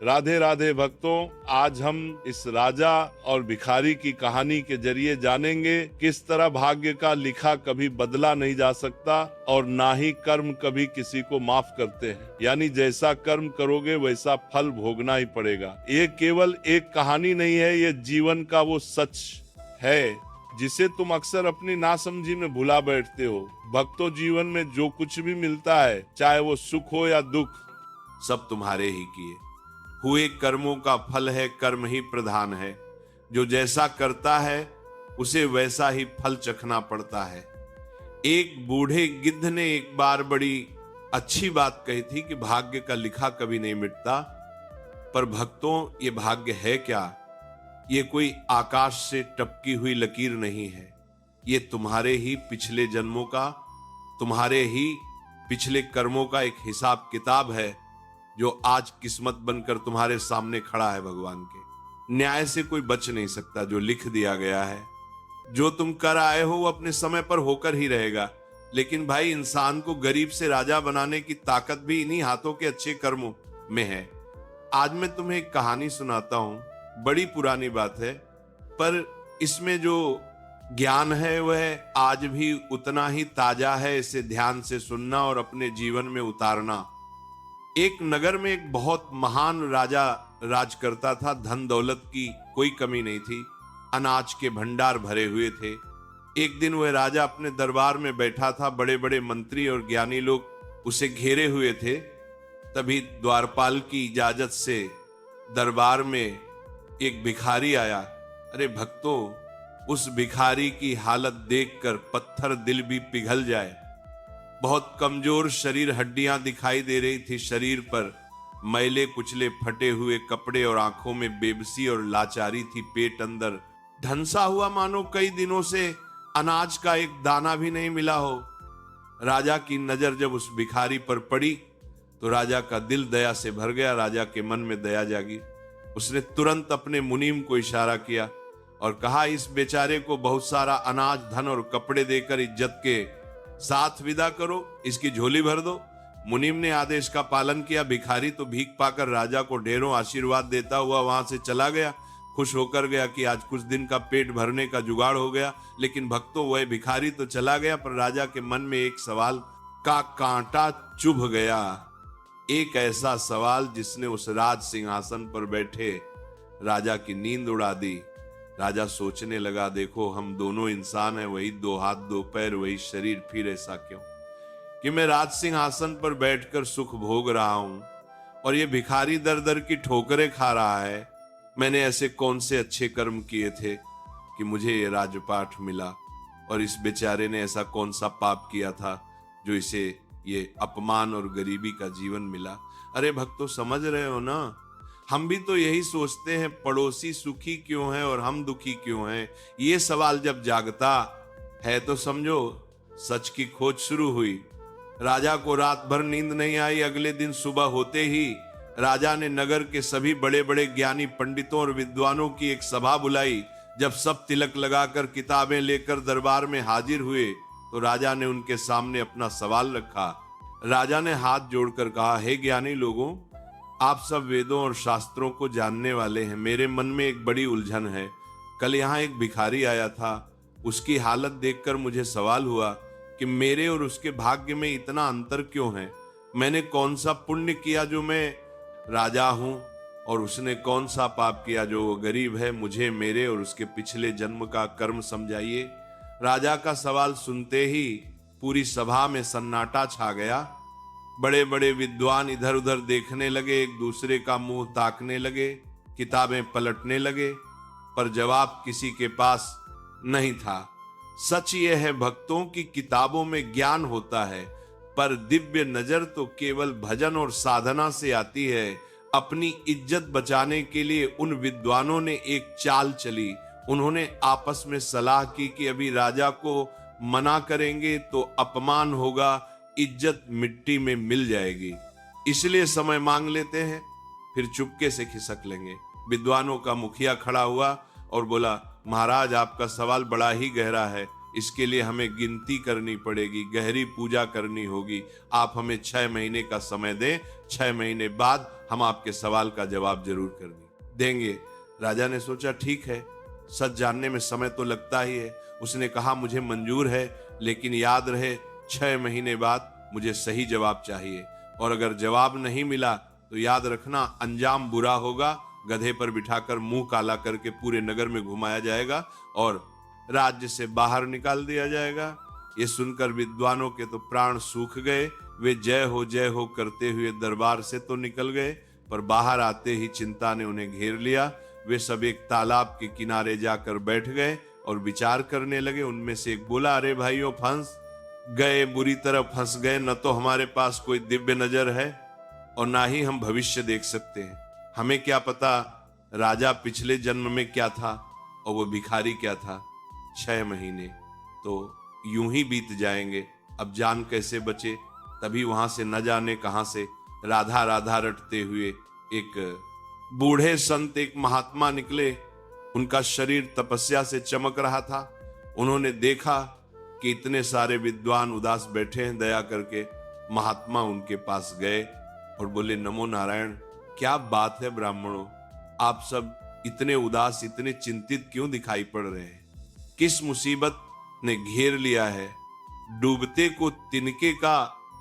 राधे राधे भक्तों, आज हम इस राजा और भिखारी की कहानी के जरिए जानेंगे किस तरह भाग्य का लिखा कभी बदला नहीं जा सकता और ना ही कर्म कभी किसी को माफ करते हैं। यानी जैसा कर्म करोगे वैसा फल भोगना ही पड़ेगा। ये केवल एक कहानी नहीं है, ये जीवन का वो सच है जिसे तुम अक्सर अपनी नासमझी में भुला बैठते हो। भक्तों, जीवन में जो कुछ भी मिलता है, चाहे वो सुख हो या दुख, सब तुम्हारे ही किए हुए कर्मों का फल है। कर्म ही प्रधान है। जो जैसा करता है उसे वैसा ही फल चखना पड़ता है। एक बूढ़े गिद्ध ने एक बार बड़ी अच्छी बात कही थी कि भाग्य का लिखा कभी नहीं मिटता। पर भक्तों, ये भाग्य है क्या? ये कोई आकाश से टपकी हुई लकीर नहीं है। ये तुम्हारे ही पिछले जन्मों का, तुम्हारे ही पिछले कर्मों का एक हिसाब किताब है जो आज किस्मत बनकर तुम्हारे सामने खड़ा है। भगवान के न्याय से कोई बच नहीं सकता। जो लिख दिया गया है, जो तुम कर आए हो वो अपने समय पर होकर ही रहेगा। लेकिन भाई, इंसान को गरीब से राजा बनाने की ताकत भी इन्हीं हाथों के अच्छे कर्मों में है। आज मैं तुम्हें एक कहानी सुनाता हूं। बड़ी पुरानी बात है, पर इसमें जो ज्ञान है वह आज भी उतना ही ताजा है। इसे ध्यान से सुनना और अपने जीवन में उतारना। एक नगर में एक बहुत महान राजा राज करता था। धन दौलत की कोई कमी नहीं थी। अनाज के भंडार भरे हुए थे। एक दिन वह राजा अपने दरबार में बैठा था। बड़े बड़े मंत्री और ज्ञानी लोग उसे घेरे हुए थे। तभी द्वारपाल की इजाजत से दरबार में एक भिखारी आया। अरे भक्तों, उस भिखारी की हालत देखकर पत्थर दिल भी पिघल जाए। बहुत कमजोर शरीर, हड्डियां दिखाई दे रही थी शरीर पर। मैले कुचले फटे हुए कपड़े और आंखों में बेबसी और लाचारी थी। पेट अंदर ढंसा हुआ, मानो कई दिनों से अनाज का एक दाना भी नहीं मिला हो। राजा की नजर जब उस भिखारी पर पड़ी तो राजा का दिल दया से भर गया। राजा के मन में दया जागी। उसने तुरंत अपने मुनीम को इशारा किया और कहा, इस बेचारे को बहुत सारा अनाज, धन और कपड़े देकर इज्जत के साथ विदा करो। इसकी झोली भर दो। मुनीम ने आदेश का पालन किया। भिखारी तो भीख पाकर राजा को ढेरों आशीर्वाद देता हुआ वहां से चला गया। खुश होकर गया कि आज कुछ दिन का पेट भरने का जुगाड़ हो गया। लेकिन भक्तों, वह भिखारी तो चला गया, पर राजा के मन में एक सवाल का कांटा चुभ गया। एक ऐसा सवाल जिसने उस राज सिंहासन पर बैठे राजा की नींद उड़ा दी। राजा सोचने लगा, देखो, हम दोनों इंसान हैं, वही दो हाथ दो पैर, वही शरीर, फिर ऐसा क्यों कि मैं राज सिंहासन पर बैठकर सुख भोग रहा हूं और ये भिखारी दर दर की ठोकरें खा रहा है। मैंने ऐसे कौन से अच्छे कर्म किए थे कि मुझे ये राजपाट मिला, और इस बेचारे ने ऐसा कौन सा पाप किया था जो इसे ये अपमान और गरीबी का जीवन मिला। अरे भक्तों, समझ रहे हो ना? हम भी तो यही सोचते हैं, पड़ोसी सुखी क्यों है और हम दुखी क्यों हैं। ये सवाल जब जागता है तो समझो सच की खोज शुरू हुई। राजा को रात भर नींद नहीं आई। अगले दिन सुबह होते ही राजा ने नगर के सभी बड़े बड़े ज्ञानी पंडितों और विद्वानों की एक सभा बुलाई। जब सब तिलक लगाकर किताबें लेकर दरबार में हाजिर हुए तो राजा ने उनके सामने अपना सवाल रखा। राजा ने हाथ जोड़कर कहा, हे ज्ञानी लोगों, आप सब वेदों और शास्त्रों को जानने वाले हैं। मेरे मन में एक बड़ी उलझन है। कल यहाँ एक भिखारी आया था। उसकी हालत देखकर मुझे सवाल हुआ कि मेरे और उसके भाग्य में इतना अंतर क्यों है। मैंने कौन सा पुण्य किया जो मैं राजा हूं, और उसने कौन सा पाप किया जो वो गरीब है। मुझे मेरे और उसके पिछले जन्म का कर्म समझाइए। राजा का सवाल सुनते ही पूरी सभा में सन्नाटा छा गया। बड़े बड़े विद्वान इधर उधर देखने लगे, एक दूसरे का मुंह ताकने लगे, किताबें पलटने लगे, पर जवाब किसी के पास नहीं था। सच यह है भक्तों कि किताबों में ज्ञान होता है, पर दिव्य नजर तो केवल भजन और साधना से आती है। अपनी इज्जत बचाने के लिए उन विद्वानों ने एक चाल चली। उन्होंने आपस में सलाह की कि अभी राजा को मना करेंगे तो अपमान होगा, इज्जत मिट्टी में मिल जाएगी, इसलिए समय मांग लेते हैं, फिर चुपके से खिसक लेंगे। विद्वानों का मुखिया खड़ा हुआ और बोला, महाराज, आपका सवाल बड़ा ही गहरा है, इसके लिए हमें गिनती करनी पड़ेगी, गहरी पूजा करनी होगी। आप हमें 6 महीने का समय दें, 6 महीने बाद हम आपके सवाल का जवाब जरूर कर देंगे। राजा ने सोचा ठीक है, सच जानने में समय तो लगता ही है। उसने कहा मुझे मंजूर है, लेकिन याद रहे 6 महीने बाद मुझे सही जवाब चाहिए, और अगर जवाब नहीं मिला तो याद रखना अंजाम बुरा होगा। गधे पर बिठाकर मुंह काला करके पूरे नगर में घुमाया जाएगा और राज्य से बाहर निकाल दिया जाएगा। ये सुनकर विद्वानों के तो प्राण सूख गए। वे जय हो करते हुए दरबार से तो निकल गए, पर बाहर आते ही चिंता ने उन्हें घेर लिया। वे सब एक तालाब के किनारे जाकर बैठ गए और विचार करने लगे। उनमें से एक बोला, अरे भाइयों, फंस गए, बुरी तरह फंस गए। न तो हमारे पास कोई दिव्य नजर है और ना ही हम भविष्य देख सकते हैं। हमें क्या पता राजा पिछले जन्म में क्या था और वो भिखारी क्या था। 6 महीने तो यूं ही बीत जाएंगे, अब जान कैसे बचे। तभी वहां से न जाने कहां से राधा राधा रटते हुए एक बूढ़े संत, एक महात्मा निकले। उनका शरीर तपस्या से चमक रहा था। उन्होंने देखा कि इतने सारे विद्वान उदास बैठे हैं, दया करके महात्मा उनके पास गए और बोले, नमो नारायण, क्या बात है ब्राह्मणों, आप सब इतने उदास, इतने चिंतित क्यों दिखाई पड़ रहे हैं? किस मुसीबत ने घेर लिया है? डूबते को तिनके का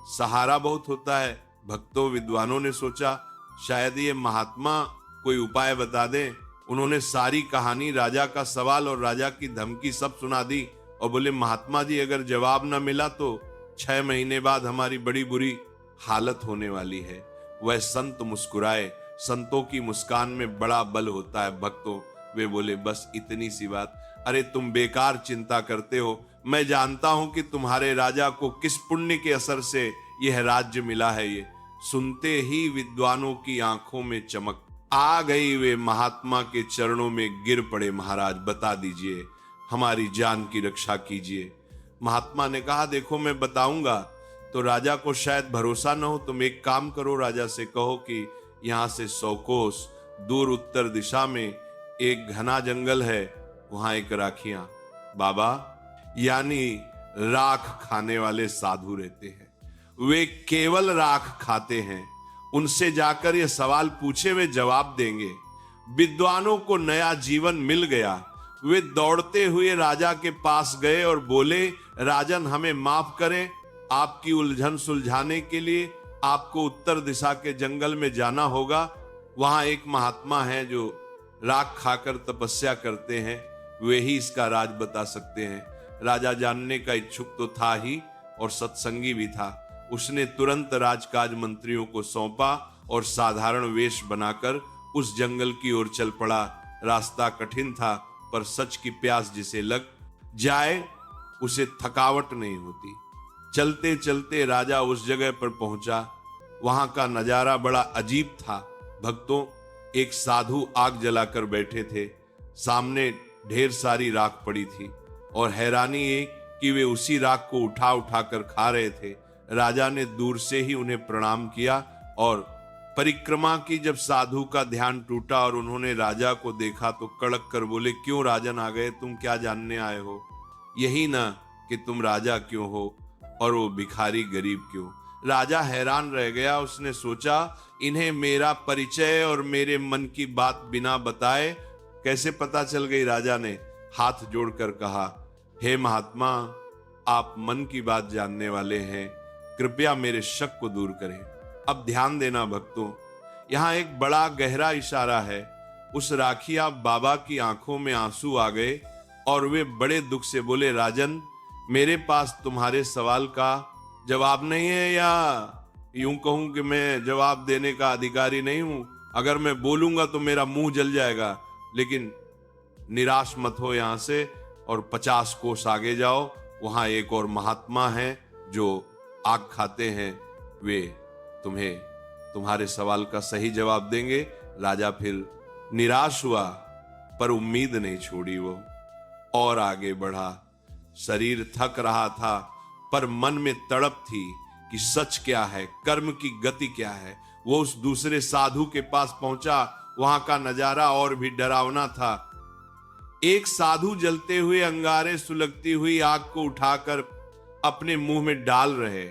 सहारा बहुत होता है। भक्तों, विद्वानों ने सोचा शायद ये महात्मा कोई उपाय बता दें। उन्होंने सारी कहानी, राजा का सवाल और राजा की धमकी सब सुना दी और बोले, महात्मा जी, अगर जवाब न मिला तो 6 महीने बाद हमारी बड़ी बुरी हालत होने वाली है। वह संत मुस्कुराए। संतों की मुस्कान में बड़ा बल होता है भक्तों। वे बोले, बस इतनी सी बात। अरे तुम बेकार चिंता करते हो। मैं जानता हूं कि तुम्हारे राजा को किस पुण्य के असर से यह राज्य मिला है। ये सुनते ही विद्वानों की आंखों में चमक आ गई। वे महात्मा के चरणों में गिर पड़े। महाराज, बता दीजिए, हमारी जान की रक्षा कीजिए। महात्मा ने कहा, देखो मैं बताऊंगा तो राजा को शायद भरोसा न हो। तुम एक काम करो, राजा से कहो कि यहां से 100 कोस दूर उत्तर दिशा में एक घना जंगल है, वहां एक राखियां बाबा यानी राख खाने वाले साधु रहते हैं। वे केवल राख खाते हैं। उनसे जाकर ये सवाल पूछे, वे जवाब देंगे। विद्वानों को नया जीवन मिल गया। वे दौड़ते हुए राजा के पास गए और बोले, राजन, हमें माफ करें। आपकी उलझन सुलझाने के लिए आपको उत्तर दिशा के जंगल में जाना होगा। वहां एक महात्मा है जो राख खाकर तपस्या करते हैं। वे ही इसका राज बता सकते हैं। राजा जानने का इच्छुक तो था ही और सत्संगी भी था। उसने तुरंत राजकाज मंत्रियों को सौंपा और साधारण वेश बनाकर उस जंगल की ओर चल पड़ा। रास्ता कठिन था, पर सच की प्यास जिसे लग जाए उसे थकावट नहीं होती। चलते चलते राजा उस जगह पर पहुंचा। वहां का नजारा बड़ा अजीब था। भक्तों, एक साधु आग जलाकर बैठे थे। सामने ढेर सारी राख पड़ी थी और हैरानी ये कि वे उसी राख को उठा उठा कर खा रहे थे। राजा ने दूर से ही उन्हें प्रणाम किया और परिक्रमा की। जब साधु का ध्यान टूटा और उन्होंने राजा को देखा तो कड़क कर बोले, क्यों राजन आ गए? तुम क्या जानने आए हो? यही ना कि तुम राजा क्यों हो और वो भिखारी गरीब क्यों? राजा हैरान रह गया। उसने सोचा, इन्हें मेरा परिचय और मेरे मन की बात बिना बताए कैसे पता चल गई? राजा ने हाथ जोड़कर कहा, हे महात्मा, आप मन की बात जानने वाले हैं, कृपया मेरे शक को दूर करें। अब ध्यान देना भक्तों, यहां एक बड़ा गहरा इशारा है। उस राखिया बाबा की आंखों में आंसू आ गए और वे बड़े दुख से बोले, राजन, मेरे पास तुम्हारे सवाल का जवाब नहीं है, या यूं कहूं कि मैं जवाब देने का अधिकारी नहीं हूं। अगर मैं बोलूंगा तो मेरा मुंह जल जाएगा। लेकिन निराश मत हो यहां से और 50 कोस आगे जाओ। वहां एक और महात्मा है जो आग खाते हैं। वे तुम्हें तुम्हारे सवाल का सही जवाब देंगे। राजा फिर निराश हुआ, पर उम्मीद नहीं छोड़ी। वो और आगे बढ़ा। शरीर थक रहा था, पर मन में तड़प थी कि सच क्या है, कर्म की गति क्या है। वो उस दूसरे साधु के पास पहुंचा। वहां का नजारा और भी डरावना था। एक साधु जलते हुए अंगारे सुलगती हुई आग को उठाकर अपने मुंह में डाल रहे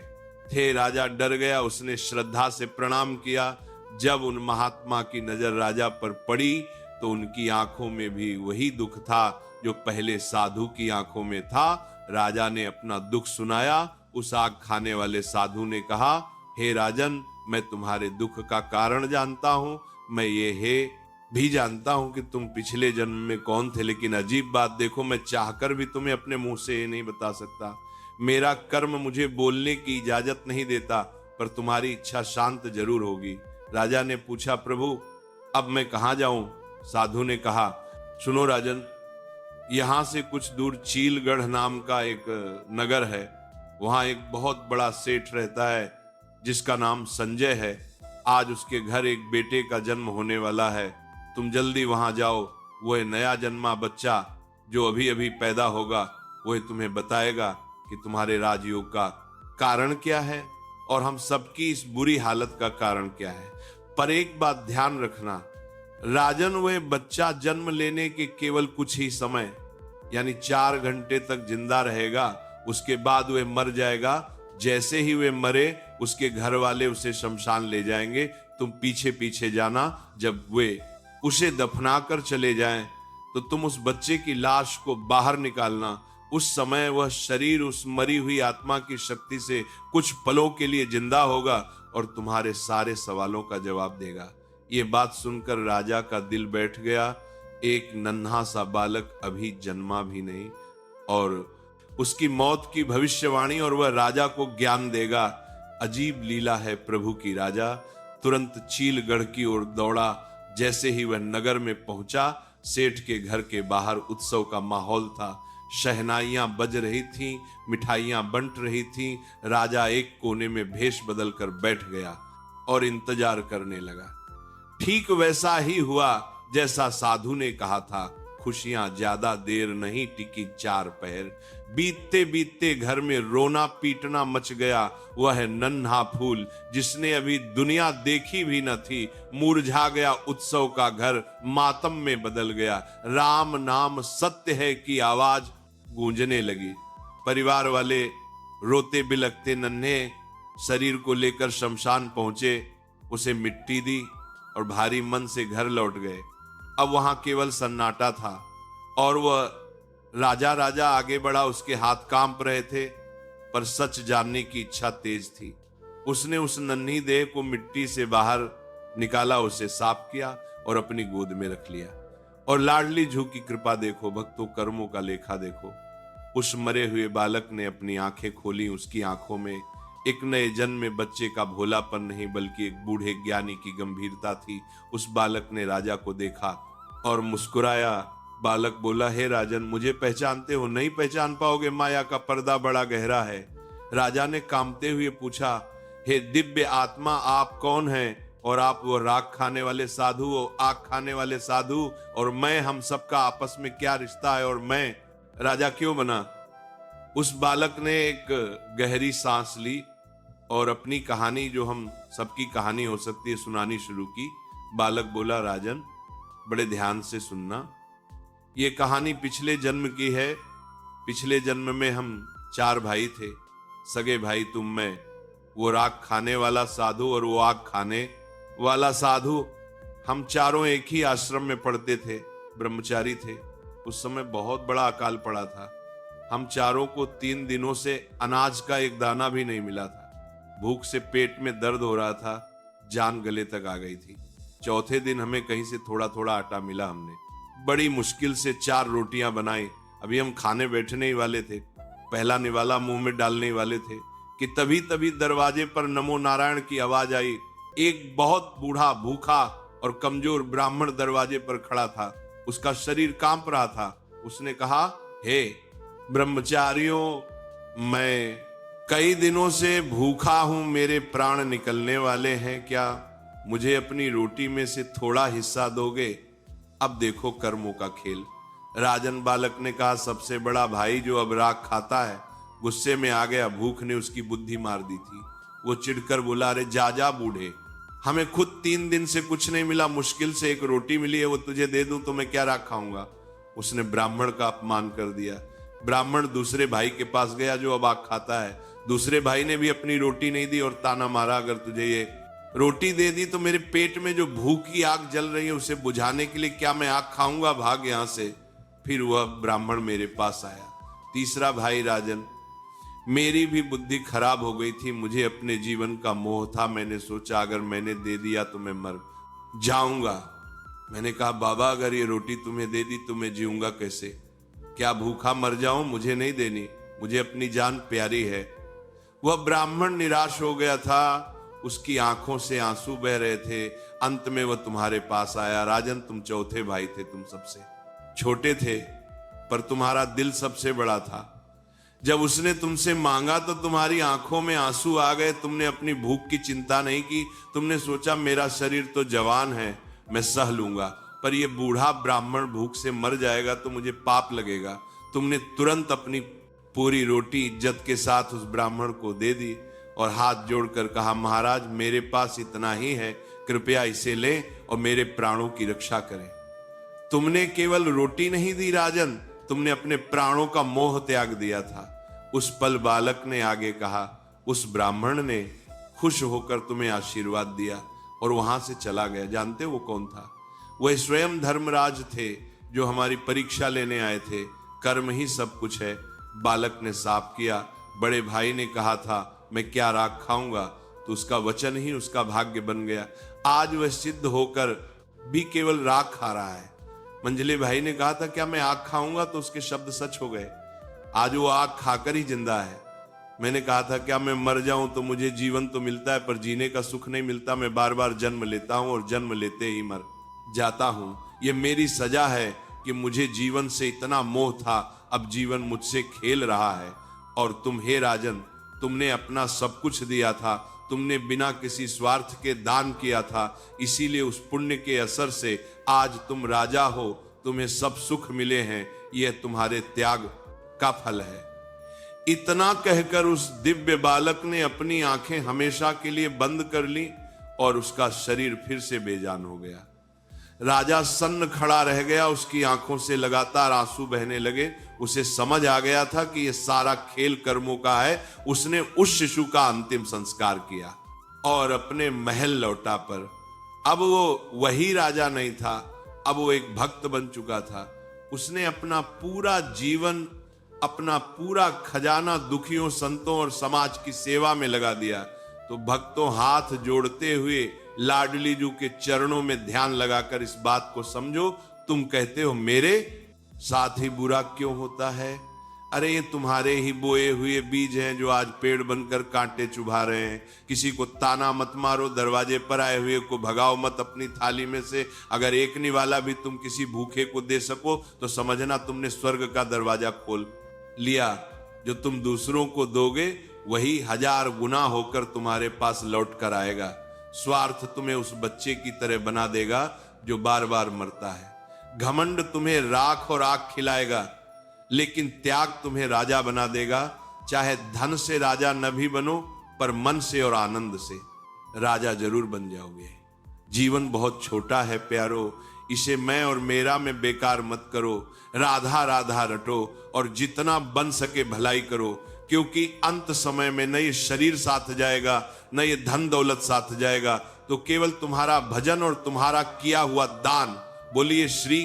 थे। राजा डर गया, उसने श्रद्धा से प्रणाम किया। जब उन महात्मा की नजर राजा पर पड़ी तो उनकी आंखों में भी वही दुख था जो पहले साधु की आंखों में था। राजा ने अपना दुख सुनाया। उस आग खाने वाले साधु ने कहा, हे राजन, मैं तुम्हारे दुख का कारण जानता हूं। मैं ये भी जानता हूं कि तुम पिछले जन्म में कौन थे, लेकिन अजीब बात देखो, मैं चाहकर भी तुम्हें अपने मुंह से ये नहीं बता सकता। मेरा कर्म मुझे बोलने की इजाजत नहीं देता, पर तुम्हारी इच्छा शांत जरूर होगी। राजा ने पूछा, प्रभु अब मैं कहां जाऊं? साधु ने कहा, सुनो राजन, यहां से कुछ दूर चीलगढ़ नाम का एक नगर है। वहां एक बहुत बड़ा सेठ रहता है जिसका नाम संजय है। आज उसके घर एक बेटे का जन्म होने वाला है। तुम जल्दी वहां जाओ। वह नया जन्मा बच्चा जो अभी अभी पैदा होगा वह तुम्हें बताएगा कि तुम्हारे राजयोग का कारण क्या है और हम सबकी इस बुरी हालत का कारण क्या है। पर एक बात ध्यान रखना राजन, वह बच्चा जन्म लेने के केवल कुछ ही समय यानी 4 घंटे तक जिंदा रहेगा। उसके बाद वह मर जाएगा। जैसे ही वह मरे उसके घर वाले उसे शमशान ले जाएंगे। तुम पीछे पीछे जाना। जब वे उसे दफना कर चले जाएं तो तुम उस बच्चे की लाश को बाहर निकालना। उस समय वह शरीर उस मरी हुई आत्मा की शक्ति से कुछ पलों के लिए जिंदा होगा और तुम्हारे सारे सवालों का जवाब देगा। ये बात सुनकर राजा का दिल बैठ गया। एक नन्हा सा बालक अभी जन्मा भी नहीं और उसकी मौत की भविष्यवाणी और वह राजा को ज्ञान देगा। अजीब लीला है प्रभु की। राजा तुरंत चीलगढ़ की ओर दौड़ा। जैसे ही वह नगर में पहुंचा, सेठ के घर के बाहर उत्सव का माहौल था। शहनाइयां बज रही थीं, मिठाइयां बंट रही थीं। राजा एक कोने में भेष बदलकर बैठ गया और इंतजार करने लगा। ठीक वैसा ही हुआ जैसा साधु ने कहा था। खुशियां ज्यादा देर नहीं टिकी, 4 पहर बीतते बीतते घर में रोना पीटना मच गया। वह नन्हा फूल जिसने अभी दुनिया देखी भी न थी मुरझा गया। उत्सव का घर मातम में बदल गया। राम नाम सत्य है की आवाज गूंजने लगी। परिवार वाले रोते बिलखते नन्हे शरीर को लेकर शमशान पहुंचे, उसे मिट्टी दी और भारी मन से घर लौट गए। अब वहां केवल सन्नाटा था और वह राजा आगे बढ़ा। उसके हाथ कांप रहे थे, पर सच जानने की इच्छा तेज थी। उसने उस नन्ही देह को मिट्टी से बाहर निकाला, उसे साफ किया और अपनी गोद में रख लिया। और लाडली जू की कृपा देखो, भक्तों कर्मों का लेखा देखो। उस मरे हुए बालक ने अपनी आंखें खोली। उसकी आंखों में एक नए जन्म में बच्चे का भोलापन नहीं बल्कि एक बूढ़े ज्ञानी की गंभीरता थी। उस बालक ने राजा को देखा और मुस्कुराया। बालक बोला, हे राजन, मुझे पहचानते हो? नहीं पहचान पाओगे, माया का पर्दा बड़ा गहरा है। राजा ने कांपते हुए पूछा, हे दिव्य आत्मा, आप कौन हैं? और आप वो राख खाने वाले साधु, वो आग खाने वाले साधु, और मैं, हम सबका आपस में क्या रिश्ता है और मैं राजा क्यों बना? उस बालक ने एक गहरी सांस ली और अपनी कहानी, जो हम सबकी कहानी हो सकती है, सुनानी शुरू की। बालक बोला, राजन बड़े ध्यान से सुनना, ये कहानी पिछले जन्म की है। पिछले जन्म में हम 4 भाई थे, सगे भाई तुम, मैं, वो राख खाने वाला साधु और वो आग खाने वाला साधु। हम चारों एक ही आश्रम में पढ़ते थे, ब्रह्मचारी थे। उस समय बहुत बड़ा अकाल पड़ा था। हम चारों को 3 दिनों से अनाज का एक दाना भी नहीं मिला था। भूख से पेट में दर्द हो रहा था, जान गले तक आ गई थी। चौथे दिन हमें कहीं से थोड़ा थोड़ा आटा मिला। हमने बड़ी मुश्किल से 4 रोटियां बनाई। अभी हम खाने बैठने ही वाले थे, पहला निवाला मुंह में डालने ही वाले थे कि तभी दरवाजे पर नमो नारायण की आवाज आई। एक बहुत बूढ़ा, भूखा और कमजोर ब्राह्मण दरवाजे पर खड़ा था। उसका शरीर कांप रहा था। उसने कहा, हे ब्रह्मचारियों, मैं कई दिनों से भूखा हूं, मेरे प्राण निकलने वाले हैं। क्या मुझे अपनी रोटी में से थोड़ा हिस्सा दोगे? अब देखो कर्मों का खेल। राजन बालक ने कहा, सबसे बड़ा भाई जो अब राख खाता है, गुस्से में आ गया। भूख ने उसकी बुद्धि मार दी थी। वो चिढ़कर बोला, अरे जा बूढ़े, हमें खुद 3 दिन से कुछ नहीं मिला, मुश्किल से एक रोटी मिली है, वो तुझे दे दूं तो मैं क्या राख खाऊंगा? उसने ब्राह्मण का अपमान कर दिया। ब्राह्मण दूसरे भाई के पास गया जो अब आग खाता है। दूसरे भाई ने भी अपनी रोटी नहीं दी और ताना मारा, अगर तुझे ये रोटी दे दी तो मेरे पेट में जो भूख की आग जल रही है उसे बुझाने के लिए क्या मैं आग खाऊंगा, भाग यहां से। फिर वह ब्राह्मण मेरे पास आया। तीसरा भाई, राजन, मेरी भी बुद्धि खराब हो गई थी, मुझे अपने जीवन का मोह था। मैंने सोचा अगर मैंने दे दिया तो मैं मर जाऊंगा। मैंने कहा बाबा अगर ये रोटी तुम्हें दे दी तो मैं जीऊंगा कैसे? क्या भूखा मर जाऊं? मुझे नहीं देनी, मुझे अपनी जान प्यारी है। वह ब्राह्मण निराश हो गया था, उसकी आंखों से आंसू बह रहे थे। अंत में वह तुम्हारे पास आया। राजन, तुम चौथे भाई थे, तुम सबसे छोटे थे, पर तुम्हारा दिल सबसे बड़ा था। जब उसने तुमसे मांगा तो तुम्हारी आंखों में आंसू आ गए। तुमने अपनी भूख की चिंता नहीं की। तुमने सोचा मेरा शरीर तो जवान है, मैं सह लूंगा, पर यह बूढ़ा ब्राह्मण भूख से मर जाएगा तो मुझे पाप लगेगा। तुमने तुरंत अपनी पूरी रोटी इज्जत के साथ उस ब्राह्मण को दे दी और हाथ जोड़कर कहा, महाराज मेरे पास इतना ही है, कृपया इसे लें और मेरे प्राणों की रक्षा करें। तुमने केवल रोटी नहीं दी राजन, तुमने अपने प्राणों का मोह त्याग दिया था। उस पल बालक ने आगे कहा, उस ब्राह्मण ने खुश होकर तुम्हें आशीर्वाद दिया और वहां से चला गया। जानते हो वो कौन था? वह स्वयं धर्मराज थे जो हमारी परीक्षा लेने आए थे। कर्म ही सब कुछ है। बालक ने साफ किया। बड़े भाई ने कहा था मैं क्या राख खाऊंगा, तो उसका वचन ही उसका भाग्य बन गया। आज वह सिद्ध होकर भी केवल राख खा रहा है। मंझले भाई ने कहा था क्या मैं आग खाऊंगा, तो उसके शब्द सच हो गए। आज वो आग खाकर ही जिंदा है। मैंने कहा था क्या मैं मर जाऊं तो मुझे जीवन तो मिलता है, पर जीने का सुख नहीं मिलता। मैं बार बार जन्म लेता हूं और जन्म लेते ही मर जाता हूं। ये मेरी सजा है कि मुझे जीवन से इतना मोह था, अब जीवन मुझसे खेल रहा है। और तुम हे राजन, तुमने अपना सब कुछ दिया था, तुमने बिना किसी स्वार्थ के दान किया था, इसीलिए उस पुण्य के असर से आज तुम राजा हो, तुम्हें सब सुख मिले हैं। यह तुम्हारे त्याग का फल है। इतना कहकर उस दिव्य बालक ने अपनी आंखें हमेशा के लिए बंद कर ली और उसका शरीर फिर से बेजान हो गया। राजा सन्न खड़ा रह गया, उसकी आंखों से लगातार आंसू बहने लगे। उसे समझ आ गया था कि यह सारा खेल कर्मों का है। उसने उस शिशु का अंतिम संस्कार किया और अपने महल लौटा। पर अब वो वही राजा नहीं था, अब वो एक भक्त बन चुका था। उसने अपना पूरा जीवन, अपना पूरा खजाना दुखियों, संतों और समाज की सेवा में लगा दिया। तो भक्तों, हाथ जोड़ते हुए लाडली जू के चरणों में ध्यान लगाकर इस बात को समझो। तुम कहते हो मेरे साथ ही बुरा क्यों होता है? अरे ये तुम्हारे ही बोए हुए बीज हैं जो आज पेड़ बनकर कांटे चुभा रहे हैं। किसी को ताना मत मारो, दरवाजे पर आए हुए को भगाओ मत अपनी थाली में से। अगर एक निवाला भी तुम किसी भूखे को दे सको तो समझना तुमने स्वर्ग का दरवाजा खोल लिया। जो तुम दूसरों को दोगे वही 1000 गुना होकर तुम्हारे पास लौट कर आएगा। स्वार्थ तुम्हें उस बच्चे की तरह बना देगा जो बार बार मरता है। घमंड तुम्हें राख और आग खिलाएगा, लेकिन त्याग तुम्हें राजा बना देगा। चाहे धन से राजा न भी बनो, पर मन से और आनंद से राजा जरूर बन जाओगे। जीवन बहुत छोटा है प्यारो, इसे मैं और मेरा में बेकार मत करो। राधा राधा रटो और जितना बन सके भलाई करो, क्योंकि अंत समय में न ये शरीर साथ जाएगा, न ये धन दौलत साथ जाएगा, तो केवल तुम्हारा भजन और तुम्हारा किया हुआ दान। बोलिए श्री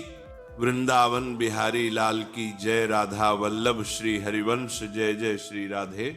वृंदावन बिहारी लाल की जय। राधा वल्लभ श्री हरिवंश जय जय श्री राधे।